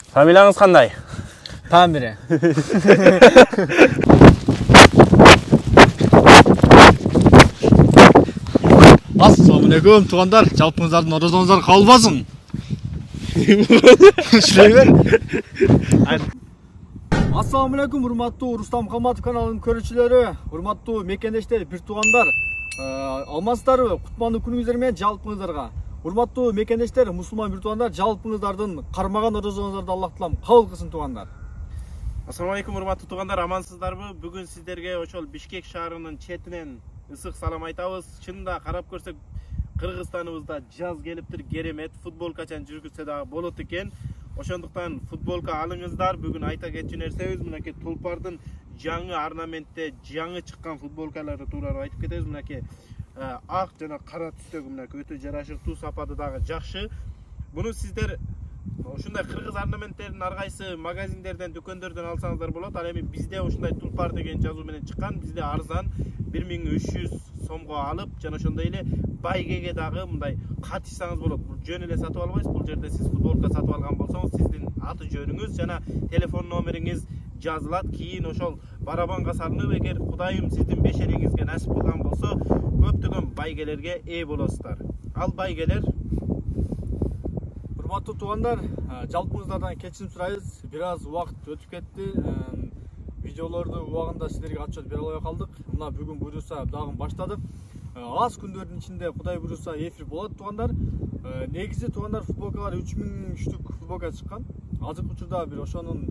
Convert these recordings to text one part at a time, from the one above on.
Фамилияңыз қандай? Памире. Ассалаумағалейкум туғандар, жалпыңыздардың оразаңыздар қабыл болсын. Шүрей бер. Ассалаумағалейкум, урматтуу Рустам Хаматов каналының көрүүчүлөрү, урматтуу мекендештер, бир туугандар. Алмаздарбы, кутмандуу күнүңүздөр менен жалпыңыздарга. Урматтуу мекендештер, мусулман бир туугандар, жалпыңыздардын кармаган оразаңыздарды Аллах таалам кабыл кылсын туугандар. Assalamu alaikum урматтуу туугандар, амансыздарбы? Бүгүн сиздерге ошол Бишкек шаарынын четинен ысык салам айтабыз. Чынында карап көрсөк, Кыргызстаныбызда жаз келиптир, керемет, футболкачан жүргүзсө дагы болот экен. Ошондуктан футболка алыңыздар. Бүгүн айта кетчү нерсебиз, мынакей Тулпардын жаңы орнаментте жаңы чыккан футболкалары тууралуу айтып кетебиз. Мынакей ак жана кара түстөгү мынакей өтө жарашыктуу, сапаты дагы жакшы. Буну сиздер ушундай кыргыз орнаменттерин ар кайсы магазиндерден, дүкөндөрдөн алсаңыздар болот. Ал эми бизде ушундай Тулпар деген жазуу менен чыккан. Бизде арзан 1300 сомго алып, жана ошондой эле байгеге дагы мындай катышсаңыз болот. Бул жөн эле сатып албайсыз. Бул жерде сиз футболка сатып алган болсоңуз, сиздин аты жөнүңүз жана телефон номериңиз жазылат. Кийин ошол барабанга салынып, эгер Кудайым сиздин бешериңизге насип кылган болсо, көптөгөн байгелерге ээ болосуздар. Ал байгелер урматтуу туугандар, жалпыңыздардан кечирим сурайбыз. Бир аз убакыт өтүп кетти. Видеолорду убагында силерге отчет бере албай калдык. Мына бүгүн буюрса дагы баштадык. Аз күндөрдүн ичинде Кудай буюрса эфир болот туугандар. Негизи туугандар футболкалар 3000 штук футболка чыккан. Азыркы учурда бир ошонун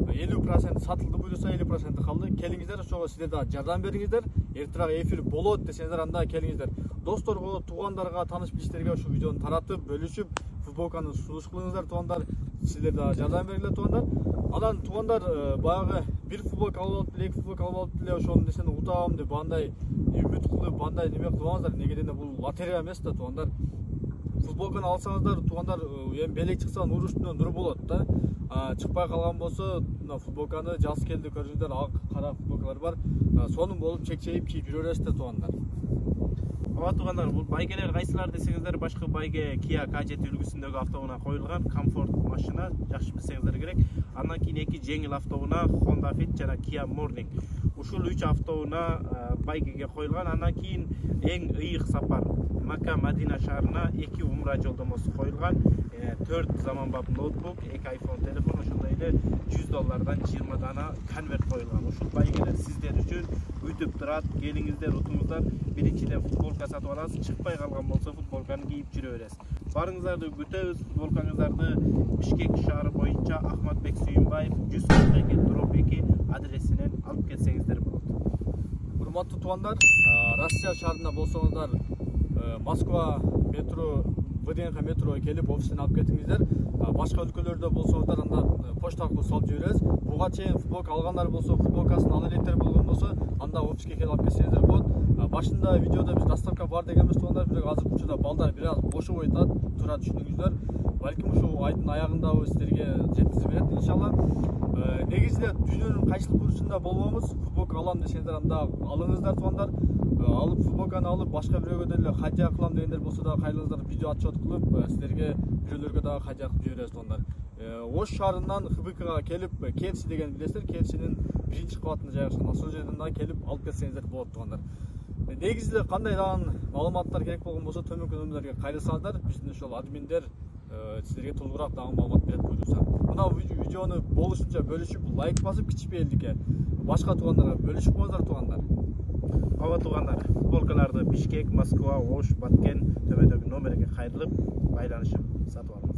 50% сатылды, буюрса 50% калды. Келиңиздер, ошого силер да жардам бериңиздер. Эртирээк эфир болот десеңиздер, анда келиңиздер. Досторго, туугандарга, таныш билиштерге ошол видеону таратып, бөлүшүп, футболканы сунуш кылыңыздар туугандар. Силер да жардам бериңиздер туугандар. Анан туугандар баягы бир футболка алып алып эле, эки футболка алып алып эле ошол нерсени утабам деп андай үмүт кылып, андай неме кылбаңыздар. Неге дегенде бул лотерея эмес да туугандар. Футболканы алсаңыздар туугандар, эми белек чыкса нур үстүнөн нур болот да. Чыкпай калган болсо, мына футболканы жаз келди көрүңүздөр, ак, кара футболкалар бар. Сонун болуп чекчейип кийип жүрө бересиздер туугандар. Ооба туугандар, бул байгелер кайсылар десеңиздер, башкы байге Kia K7 үлгүсүндөгү автоунаа коюлган комфорт машина, жакшы билсеңиздер керек. Андан кийин эки жеңил автоунаа Honda Fit жана Kia Morning. Ушул 3 автоунаа байгеге коюлган. Андан кийин эң ыйык сапар Макка Мадина шаарына 2 умра жолдомосу коюлган. 4 заманбап ноутбук, 2 iPhone телефон, ошондой эле $100 20 дана конверт коюлган. Ушул байгелер сиздер үчүн күтүп турат. Келиңиздер, утуңуздар. Биринчиден футболка сатып аласыз, чыкпай калган болсо футболканы кийип жүрө бересиз. Барыңыздарды күтөбүз. Футболкаңыздарды Бишкек шаары боюнча Ахматбек Сүйүнбаев 142 адресинен алып келсеңиздер болот. Урматтуу туугандар, Россия шаарында болсоңуздар, Москва метро, ВДНХ метро келип офистен алып кетиңиздер. Башка өлкөлөрдө болсоңуздар, анда почта аркылуу салып жиберебиз. Буга чейин футболка алгандар болсо, футболкасын ала электер болгон болсо, анда офиске келип алып кетсеңиздер болот. Башында видеодо биз доставка бар дегенбиз туугандар, бирок азыркы учурда балдар бир аз бошобой атат, туура түшүнүңүздөр. Балким ушул айдын аягында силерге жеткизип берет иншалла. Негизде дүйнөнүн кайсыл бурчунда болбоңуз, футболка алам десеңиздер, анда алыңыздар туугандар. Алып футболканы алып башка бирөөгө деле хадия кылам дегендер болсо да кайрылыңыздар, видео отчет кылып силерге бирөөлөргө дагы хадия кылып жиберебиз туугандар. Ош шаарынан ХБКга келип, KFC деген билесиздер, KFC'нин биринчи кабатында жайгашкан. Ошол жерден да келип алып кетсеңиздер болот туугандар. Негизде кандай дагы маалыматтар керек болгон болсо, төмөнкү номерлерге кайрылсаңыздар, биздин ошол админдер силерге толугураак дагы маалымат берет буюрса. Мына видеону болушунча бөлүшүп, лайк басып, кичипелдикке башка туугандарга бөлүшүп коюңуздар туугандар. Ооба туугандар, футболкаларды Бишкек, Москва, Ош, Баткен төмөндөгү номерге кайрылып, байланышып сатып алыңыз.